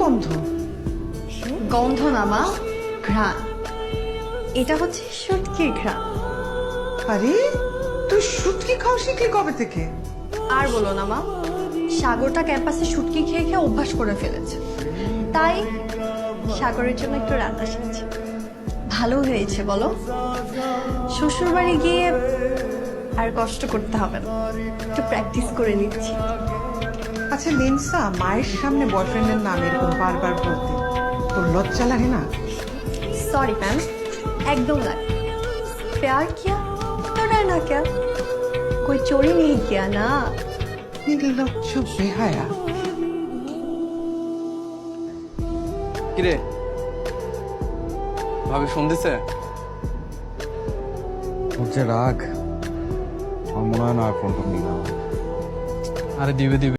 গন্ধ? গন্ধ না মা, ঘ্রাণ। এটা হচ্ছে শুটকির ঘ্রাণ। আরে তুই শুটকি খাওয়া শিখলি কবে থেকে? আর বলো না মা, সাগরটা ক্যাম্পাসে শুটকি খেয়ে খেয়ে অভ্যাস করে ফেলেছে, তাই সাগরের জন্য একটু রান্না শিখছি। ভালো হয়েছে বলো, শ্বশুর বাড়ি গিয়ে আর কষ্ট করতে হবে না, একটু প্র্যাকটিস করে নিচ্ছি। আচ্ছা লিনসা, মায়ের সামনে বয়ফ্রেন্ডের নাম এরকম বারবার বলতে তোর লজ্জা লাগে না? सॉरी मैम, एकदम ना। प्यार किया तो डरना क्या, कोई चोरी नहीं किया ना। নির্লজ্জ বেহায়া। কিরে ভাবি ফোন দিছে? ওর যে রাগ, আমার মনে হয় না আর ফোনটা নিলাম। আরে দিবে দিবে।